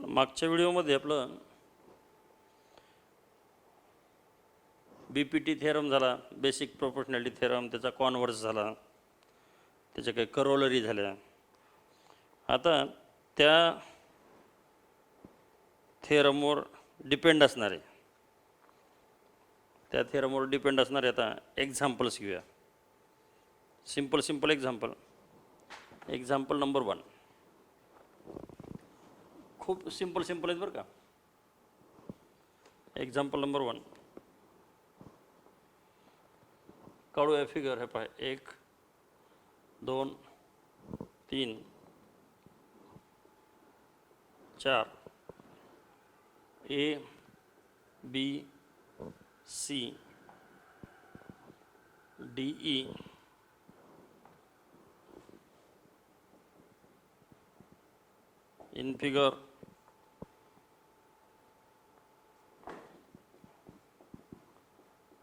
मागच्या व्हिडिओमध्ये आपलं BPT थेरम झाला, बेसिक प्रोपोर्शनॅलिटी थेरम, त्याचा कॉन्व्हर्स झाला, त्याच्या काही करोलरी झाल्या. आता त्या थेरमवर डिपेंड असणारे आता एक्झाम्पल्स घेऊया. Simple example number 1. खूप सिंपल आहेत बरं का. एक्झाम्पल नंबर 1 काढूया फिगर. हे पाय 1 2 3 4 A B C D E in figure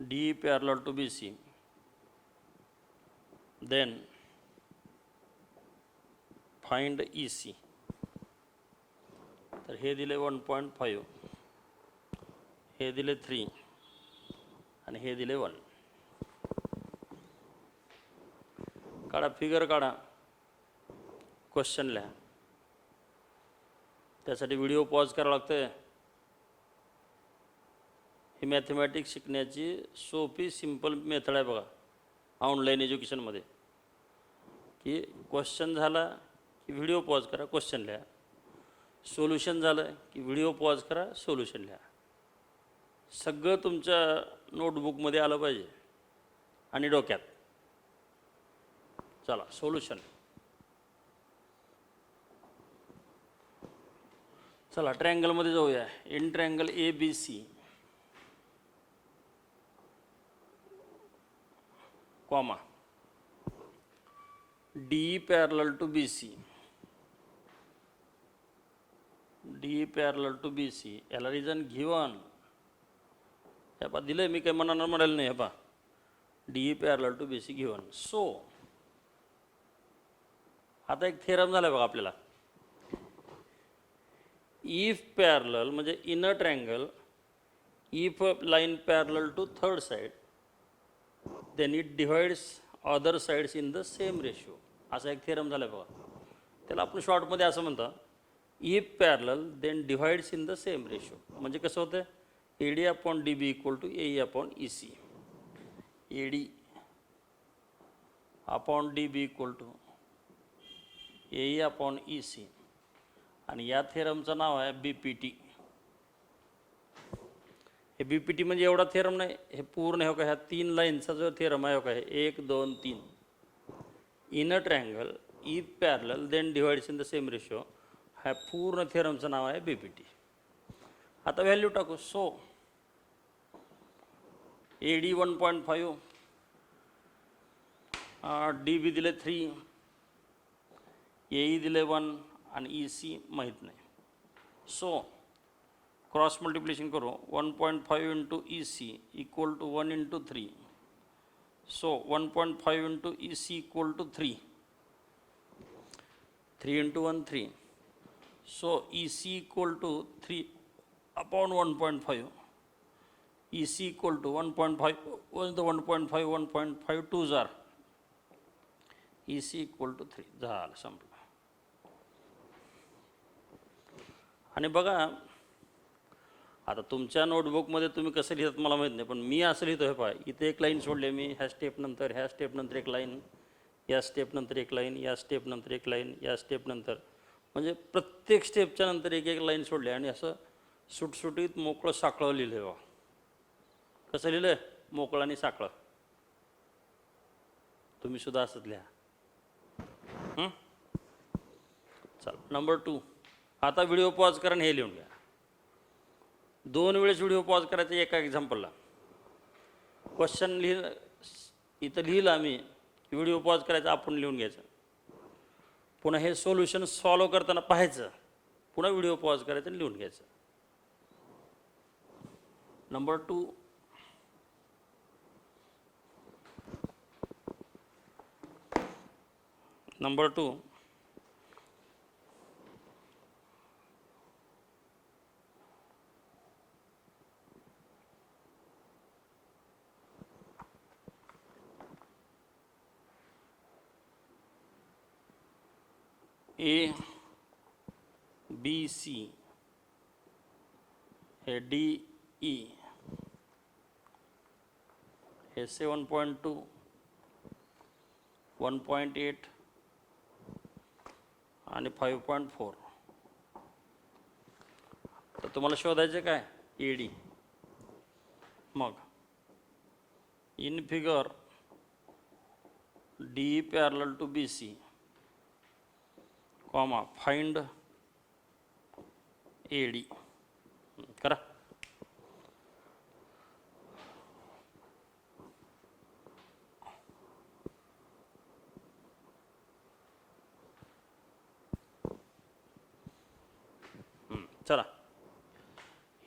D parallel to BC, then find EC. तर हे दिले 1.5, हे दिले 3 आणि हे दिले 1. काढा फिगर, काढा, क्वेश्चन लिहा. त्यासाठी व्हिडिओ पॉज करावा लागते. ही मॅथमॅटिक्स शिकण्याची सोपी सिंपल मेथड आहे बघा ऑनलाईन एज्युकेशनमध्ये, की क्वेश्चन झाला की व्हिडिओ पॉज करा, क्वेश्चन लिहा. सोल्युशन झालं की व्हिडिओ पॉज करा, सोल्युशन लिहा. सगळं तुमच्या नोटबुकमध्ये आलं पाहिजे आणि डोक्यात. चला सोल्युशन. चला ट्रायंगलमध्ये जाऊया. In triangle ABC, comma D parallel to BC, याला रिझन गिवन. हे पा दिलं, मी काही मनानं म्हणाल नाही. हे पा D parallel to BC given. So आता एक थेरम झाला बघा आपल्याला. इफ पॅरलल म्हणजे inner triangle, if line parallel to third side, then it divides other sides in the same ratio. असा एक थेरम झाला बघा. त्याला आपण शॉर्टमध्ये असं म्हणतो, if parallel then divides in the same ratio. म्हणजे कसं होतं, AD upon DB equal to AE upon EC. AD upon DB equal to AE upon EC. आणि या थेरमचं नाव आहे BPT. हे BPT म्हणजे एवढा थेरम नाही, हे पूर्ण हे का ह्या 3 लाईनचा जो थेरम आहे हो का, 1 2 3. Inner triangle if parallel then divides in the same ratio, ह्या पूर्ण थेरमचं नाव आहे BPT. आता व्हॅल्यू टाकू. सो AD 1.5, DB दिले 3, AE दिले 1 आणि EC माहीत नाही. सो क्रॉस मल्टिप्लिकेशन करू. 1.5 into EC equal to 1 into 3. So 1.5 into EC equal to 3. 3 into 1 3. So EC equal to 3 upon 1.5. EC equal to 1.5 1.5 1.5 2 जार. EC equal to 3. झालं, संपलं. आणि बघा आता तुमच्या नोटबुकमध्ये तुम्ही कसं लिहितात मला माहीत नाही, पण मी असं लिहितो. हे पाय, इथे एक लाईन सोडली मी, ह्या स्टेपनंतर एक लाईन, या स्टेपनंतर एक लाईन, या स्टेपनंतर एक लाईन, या स्टेपनंतर, म्हणजे प्रत्येक स्टेपच्या नंतर एक एक लाईन सोडली आणि असं सुटसुटीत मोकळं साकळं लिहिलं आहे. कसं लिहिलं आहे, मोकळं आणि साकळं. तुम्ही सुद्धा असंच लिहा. चल नंबर 2. आता व्हिडिओ पॉज करा आणि हे लिहून घ्या. 2 वेळेस व्हिडिओ पॉज करायचा एका एक्झाम्पलला. क्वेश्चन लिहिलं इथं लिहिलं आम्ही, व्हिडिओ पॉज करायचा, आपण लिहून घ्यायचं. पुन्हा हे सोल्युशन सॉल्व करताना पाहायचं, पुन्हा व्हिडिओ पॉज करायचं आणि लिहून घ्यायचं. नंबर 2. ए बी सी हे डी ई हे 7.2 1.8 आणि 5.4. तर तुम्हाला शोधायचे काय ए डी. मग in figure D parallel to B C comma find A D करा. चला,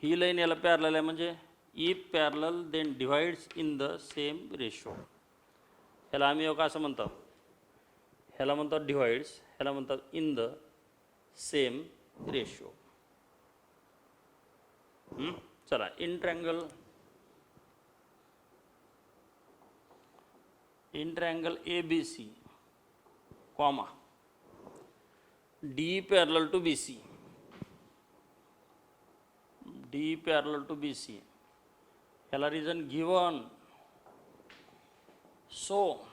ही लाईन याला पॅरलल आहे म्हणजे if parallel then divides in the same ratio. ह्याला आम्ही एक असं म्हणतो, ह्याला म्हणतात डिवाइड्स, ह्याला म्हणतात इन द सेम रेशो. चला, in triangle A B C comma D parallel to B C, D parallel to B C, ह्याला reason given. So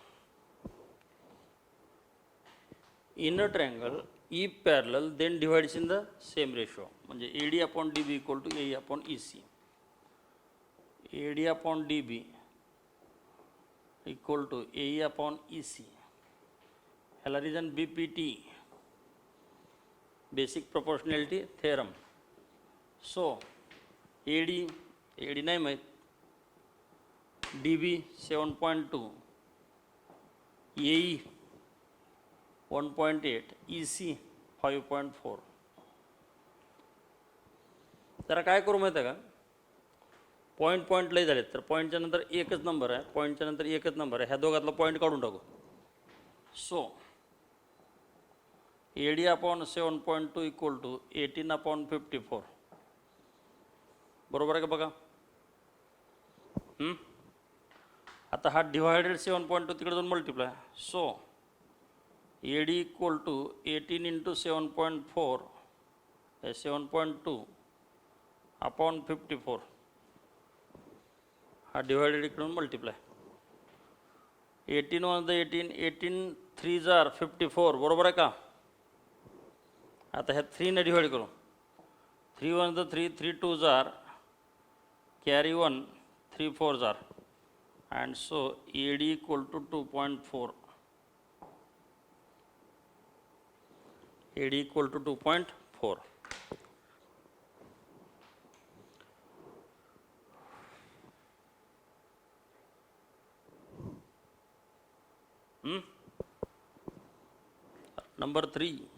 in a triangle if parallel then divides in the same ratio म्हणजे A D upon D B equal to A upon E C. A D upon D B equal to A upon E C. ह्याला reason B P T, basic proportionality theorem. So A D नाही माहीत, D बी 7.2, ए 1.8, E C 5.4. जरा काय करू माहिती आहे का, point लय झालेत तर पॉईंटच्या नंतर एकच नंबर आहे, पॉईंटच्या नंतर एकच नंबर आहे, ह्या दोघातला पॉईंट काढून टाकू. So A D upon 7.2 equal to 18/54. बरोबर आहे का बघा. आता हा डिवायडेड 7.2 तिकडे जाऊन multiply. So A D equal to 18 into 7.4 7.2 upon 54. हा डिवायडेड इकडून मल्टिप्लाय. 18 वन द 18 3 जार 54. बरोबर आहे का. आता ह्या 3 ने डिवाइड करू. 3 one the 3 3 2 jar carry 1 3 4 jar and so AD equal to 2.4. AD equal to 2.4. Number 3.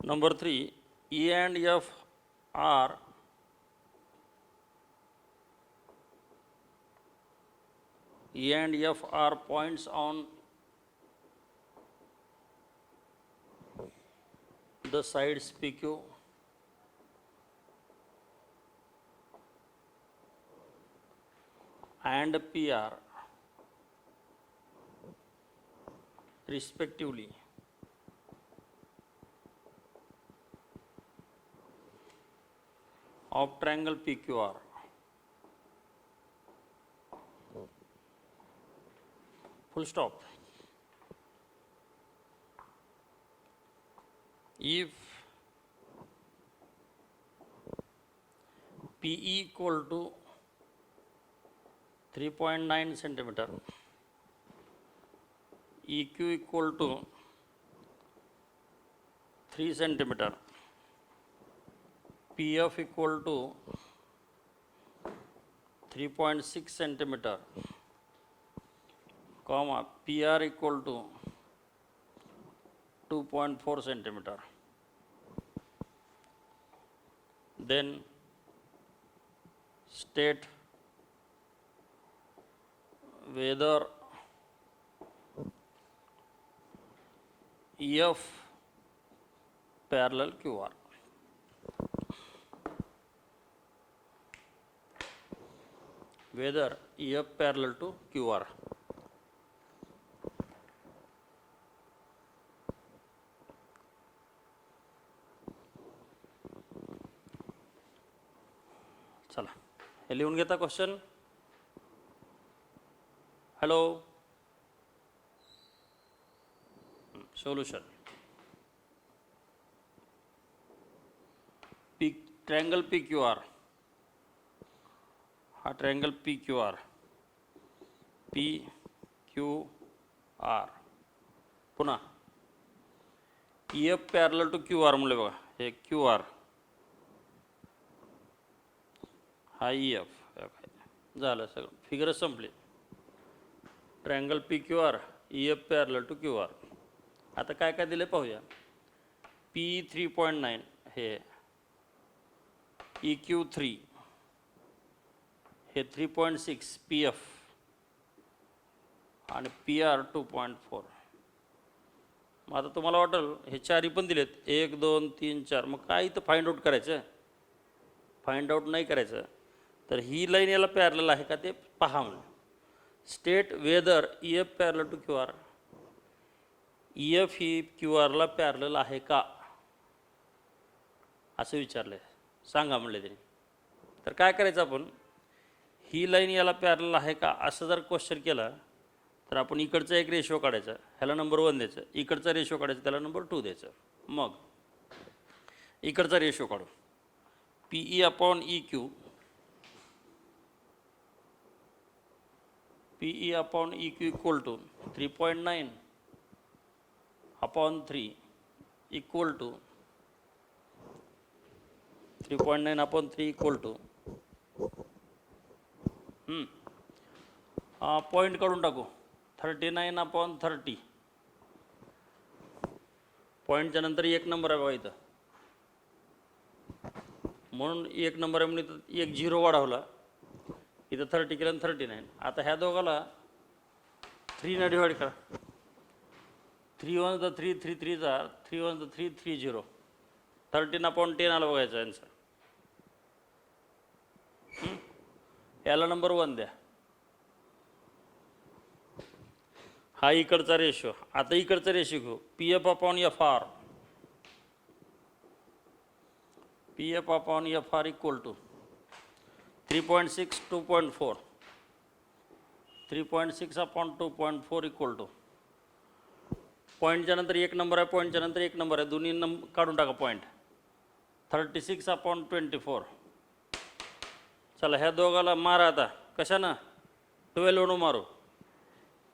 Number 3, E and F are points on the sides PQ and PR respectively. Of triangle PQR. Full stop. If PE equal to 3.9 centimeter, EQ equal to 3 centimeter, PF equal to 3.6 centimeter, comma PR equal to 2.4 centimeter. then state whether EF parallel QR. Whether EF parallel to QR. चला हे लिहून घेता question. Hello, solution. P triangle P Q R, हा triangle P Q R, P Q R. पुन्हा EF parallel to Q R म्हणले बघा, हे Q R, हा EF. झालं सगळं, फिगर संपली. Triangle P Q R, EF parallel to Q R. आता काय काय दिले पाहूया. P 3.9 हे, EQ3 हे 3.6 PF आणि PR 2.4. मग आता तुम्हाला वाटेल हे चारही पण दिलेत, 1 2 3 4, मग काय इथं फाइंड आउट करायचं. फाइंड आउट नाही करायचं, तर ही लाईन याला पॅरलल आहे का ते पहा. म्हणून state whether EF parallel to Q R, EF ही क्यू आरला पॅरलल आहे का असं विचारलं. सांगा म्हणले त्यांनी. तर काय करायचं, आपण ही लाईन याला पॅरलल आहे का असं जर क्वेश्चन केला तर आपण इकडचा एक रेशो काढायचा, ह्याला नंबर 1 द्यायचं. इकडचा रेशो काढायचा, त्याला नंबर 2 द्यायचं. मग इकडचा रेशो काढू. PE upon EQ, PE upon EQ equal to 3.9 upon 3 equal to 3.9 upon 3 equal to point काढून टाकू 39 अपॉन 30. पॉईंटच्या नंतर एक नंबर आहे बघा इथं, म्हणून एक नंबर आहे म्हणून इथं एक 0 वाढवला. इथं 30 केलं 39. आता ह्या दोघाला 3 ने डिवाइड करा. 3 1 द 3, 3 3 जा 3 1 द 3, 3 0. 13 अपॉन 10 आला बघायचा आन्सर. याला नंबर 1 द्या. हा इकडचा रेशो. आता इकडचा रेशो घेऊ. PF upon FR, PF upon FR equal to 3.6 2.4, 3.6 upon 2.4 equal to. पॉईंटच्या नंतर एक नंबर आहे, पॉईंटच्या नंतर एक नंबर आहे, दोन्ही काढून टाका पॉईंट. 36 अपॉन 24. चला ह्या दोघाला मारा आता. कशानं? 12 मारू.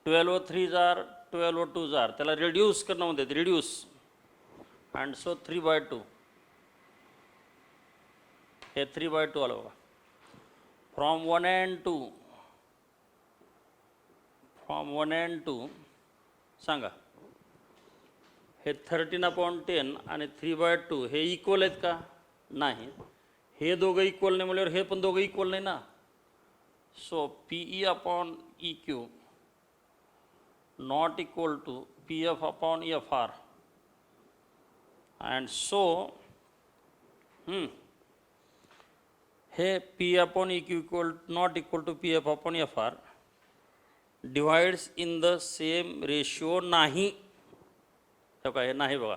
12 3 जार, 12 2 जार. त्याला रिड्यूस करणं म्हणतात, रिड्यूस. And so 3/2. हे 3/2 आलं बघा. फ्रॉम 1 and 2, फ्रॉम 1 and 2 सांगा. हे 13 अपॉन 10 आणि 3/2 हे इक्वल आहेत का? नाही. हे दोघं इक्वल नाही म्हणल्यावर हे पण दोघं इक्वल नाही ना. So PE upon EQ not equal to PF upon FR, and so हे P upon EQ not equal to PF upon FR divides in the same ratio नाही. हे नाही बघा.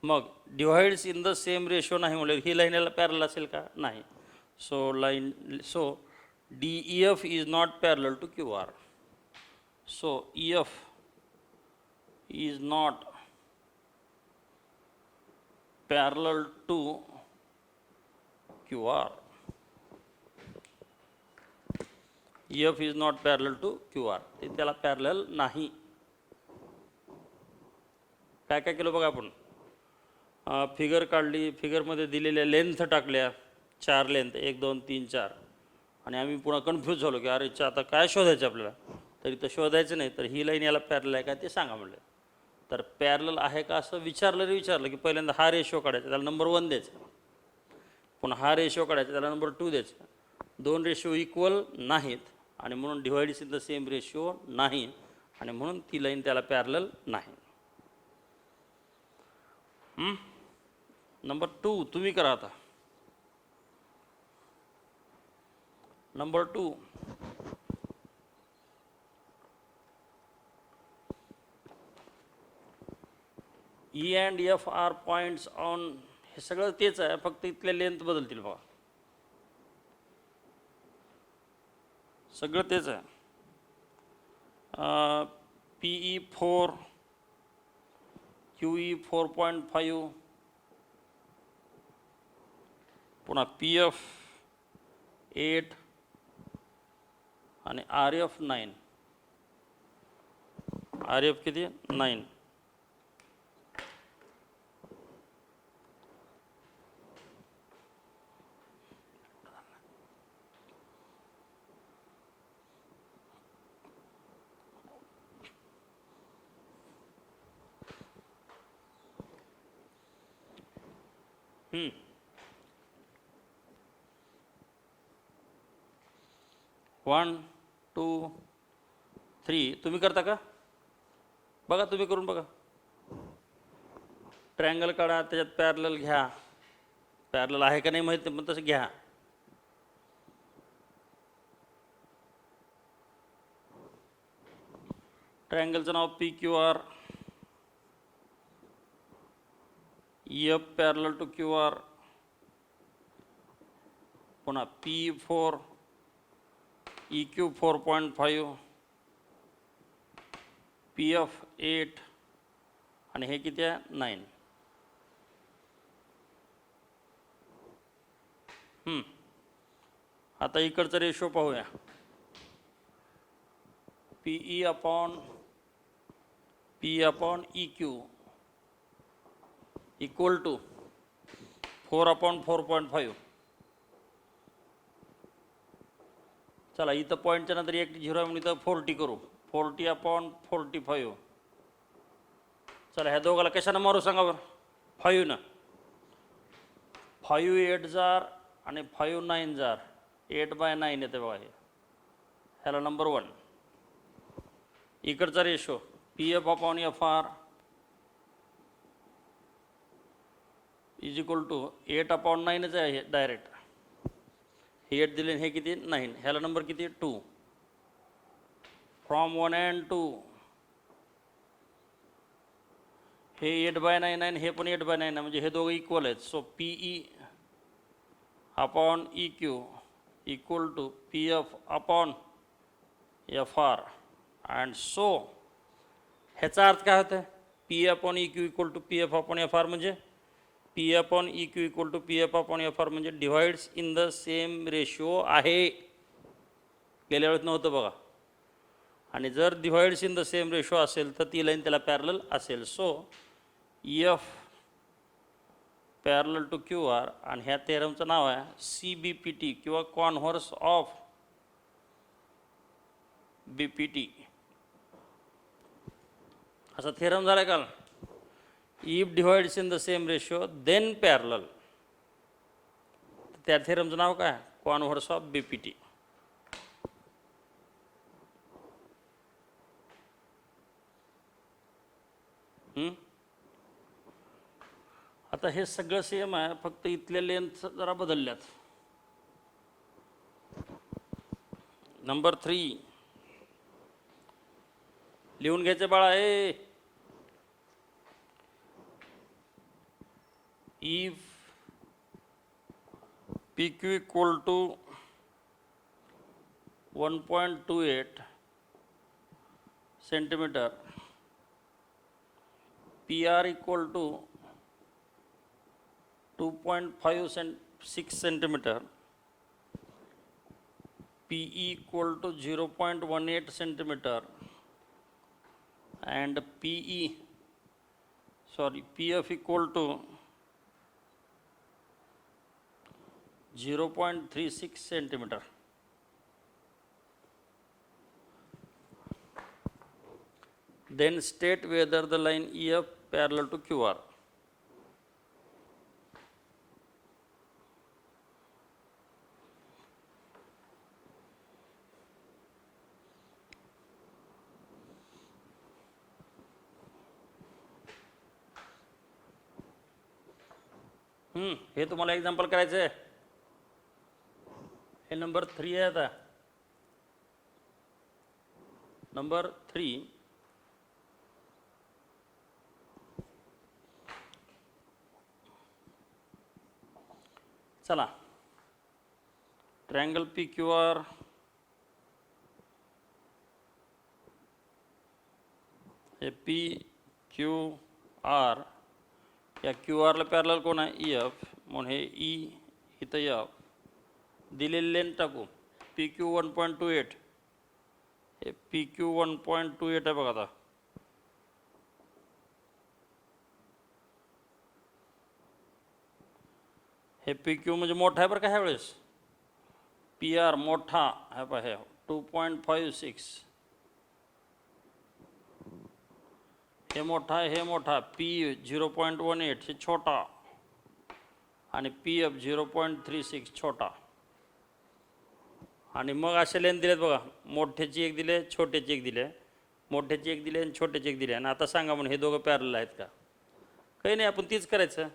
मग divides in the same ratio नाही म्हणलं ही line याला पॅरलल असेल का? नाही. So DEF is not parallel to QR. So EF is not parallel to QR. EF is not parallel to QR. ते त्याला पॅरलल नाही. काय काय केलं बघा आपण. फिगर काढली, फिगरमध्ये दिलेल्या लेंथ टाकल्या, 4 लेंथ 1 2 3 4. आणि आम्ही पुन्हा कन्फ्यूज झालो की अरे आता काय शोधायचं आपल्याला. तरी तर शोधायचं नाही, तर ही लाईन याला पॅरलल आहे का ते सांगा म्हणलं. तर पॅरलल आहे का असं विचारलं की पहिल्यांदा हा रेशो काढायचा, त्याला नंबर 1 द्यायचा. पुन्हा हा रेशो काढायचा, त्याला नंबर 2 द्यायचा. दोन रेशो इक्वल नाहीत आणि म्हणून divides in the same ratio नाही आणि म्हणून ती लाईन त्याला पॅरलल नाही. नंबर 2 तुम्ही करा आता. Number 2, E and F are points on, हे सगळं तेच आहे, फक्त इथल्या लेंथ बदलतील बघा. सगळं तेच आहे. PE 4, QE 4.5, पुन्हा PF 8 आणि RF 9. RF किती? 9. वन 2 3 तुम्ही करता का? बघा, तुम्ही करून बघा. ट्रायंगल काढा, त्याच्यात पॅरलल घ्या. पॅरलल आहे का नाही माहिती, पण तसं घ्या. ट्रायंगलचं नाव PQR. F parallel to QR, पुन्हा P4, EQ 4.5, PF 8 आणि हे किती आहे? 9. आता इकडचा रेशो पाहूया. PE upon EQ equal to 4/4.5. चला, इथं पॉईंटच्या नंतर एक 0 म्हणून इथं 40 करू. 40/45. चला, ह्या दोघाला कशानं मारू सांगा बरं? 5 ना. 5 8 जार आणि 5 9 जार, 8/9 येते बघा. हे ह्याला नंबर 1. इकडचा ratio PF upon FR is equal to 8/9च आहे डायरेक्ट. हे 8 दिले, हे किती? 9. ह्याला नंबर किती? 2. फ्रॉम 1 and 2 हे 8/9 आहे, हे पण 8/9 आहे, म्हणजे हे दोघं इक्वल आहेत. So PE upon EQ equal to PF upon FR. And so ह्याचा अर्थ काय होतं? PE upon EQ equal to PF upon FR म्हणजे PE upon EQ equal to PF upon FR म्हणजे divides in the same ratio आहे. गेल्या वेळेस नव्हतं बघा. आणि जर divides in the same ratio असेल तर ती लाईन त्याला पॅरलल असेल. So F parallel to QR आणि ह्या थेरमचं नाव आहे CBPT किंवा कॉन्व्हर्स ऑफ BPT. असा थेरम झाला का? If divides in the same ratio then parallel. त्या थेरमचं नाव काय? Converse of BPT. आता हे सगळं सेम आहे, फक्त इथल्या लेंथ जरा बदलल्यात. नंबर 3 लिहून घ्यायचे बाळा. If PQ equal to 1.28 centimetre, PR equal to 2.56 centimetre, PE equal to 0.18 centimetre and PF equal to 0.36 centimeter. Then state whether the line EF parallel to QR. हे तुम्हाला एक्झाम्पल करायचं आहे. हे नंबर 3 आहे. आता नंबर 3, चला. ट्रायंगल पी क्यू आर, हे P Q R, या क्यू आरला पॅरलल कोण आहे? E F. म्हणून हे ई इथं एफ. दिलेली लेंथ टाकू. पी क्यू 1.28, हे पी क्यू 1.28 आहे बघा. आता हे पी क्यू म्हणजे मोठा आहे बरं का ह्या वेळेस. पी आर मोठा आहे पहा, हे 2.56. हे मोठा आहे, हे मोठा. पी 0.18 हे छोटा, आणि पी एफ 0.36 छोटा. आणि मग असे लेन दिलेत बघा. मोठ्याची एक दिले, छोट्याची एक दिले. मोठ्याची एक दिले आणि छोट्याची एक दिले. आणि आता सांगा म्हणून हे दोघं पॅरलल आहेत का? काही नाही, आपण तीच करायचं.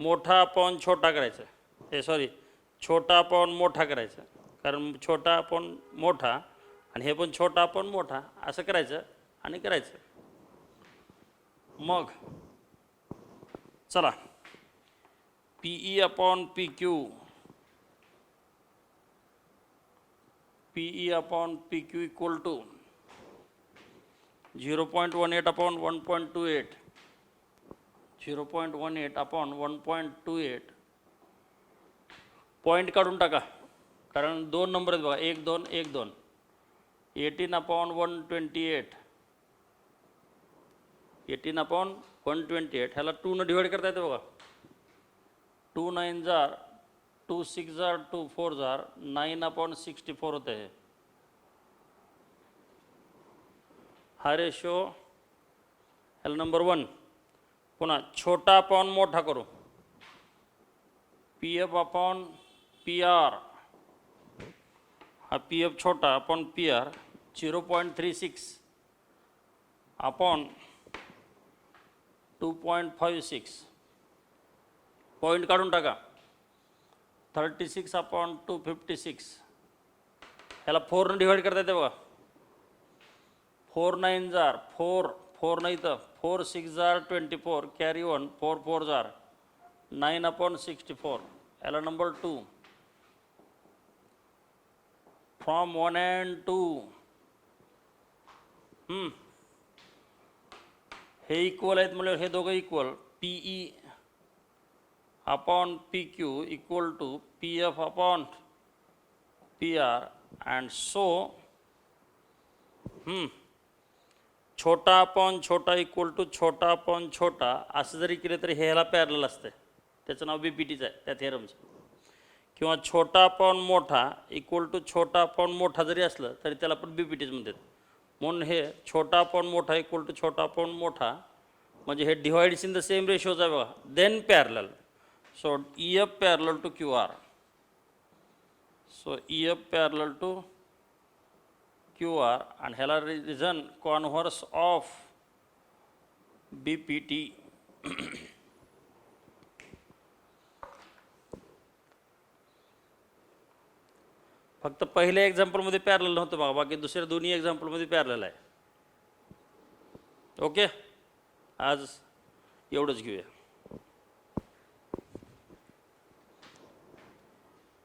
मोठा अपॉन छोटा करायचं. हे सॉरी, छोटा अपॉन मोठा करायचं. कारण छोटा अपॉन मोठा, आणि हे पण छोटा अपॉन मोठा, असं करायचं आणि करायचं. मग चला, P E upon P Q, P E upon P Q equal to 0.18 upon 1.28, 0.18 upon 1.28. Point काढून टाका, कारण 2 नंबर आहेत बघा. 1 2 1 2. 18 अपॉन 128, 18 अपॉन 128. ह्याला 2 न डिवाइड करता येतं बघा. 2 9 जार, 2 6 जार, 2 4 जार, 9 अपॉन 64 होते. हे हा रेशो. ह्याला नंबर 1. पुन्हा छोटा अपॉन मोठा करू. P F upon P R, हा पी एफ छोटा upon P R 0.36 upon 2.56. Point काढून टाका. 36 अपॉन 256. ह्याला 4 न डिवाइड करता येते बघा. 4 9 जार, 4 4 नाही तर 4 6 जार 24, कॅरी 1, 4 4 जार, 9 अपॉन 64. याला नंबर 2. From 1 and 2. हे इक्वल आहेत म्हणजे हे दोघं equal. P E upon P Q equal to P F upon P R, and so छोटा अपॉन छोटा इक्वल टू छोटा अपॉन छोटा. असं जरी केलं तरी हे ह्याला पॅरलल असते. त्याचं नाव बी पी टीचं आहे त्या थेरमचं. किंवा छोटा अपॉन मोठा इक्वल टू छोटा अपॉन मोठा जरी असलं तरी त्याला पण बी पी टीच म्हणतात. म्हणून हे छोटा अपॉन मोठा इक्वल टू छोटा अपॉन मोठा, म्हणजे हे divides in the same ratios आहे बघा. Then parallel. So E F parallel to Q R. So E F parallel to Q R, आणि ह्याला reason converse of B P T. फक्त पहिल्या एक्झाम्पलमध्ये पॅरलल नव्हतं बघा, बाकी दुसऱ्या दोन्ही एक्झाम्पलमध्ये पॅरलल आहे. ओके, आज एवढंच घेऊया.